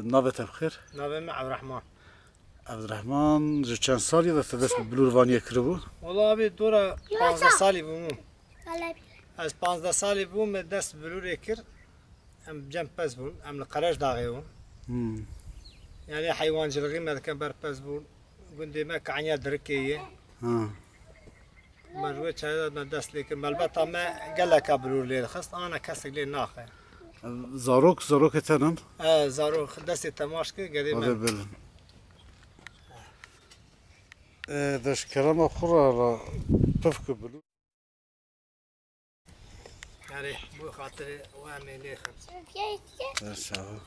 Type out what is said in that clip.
ناوت بخیر؟ ناوم عبدالرحمن. عبدالرحمن جو چند سالی دست به بلوروانی کرده؟ والله ابی دورا 15 سالی بوم. از 15 سالی بوم دست بلوری کرد. ام جنب پس بون. ام لقرش داغیون. يعني حيوان جلغي ما كان بربز بون. قندي ما كعنيا دركية. مروج هذا ما دست لكن ملبطة ما قال لك بلور لي خص أنا كسر لي ناخه. زاروك تنم؟ زاروك دستي تماشكي قديم. هذا بلن. داش كلام آخر على تفك بلور. يعني بو خاطري وامي لي خمس. شاء الله.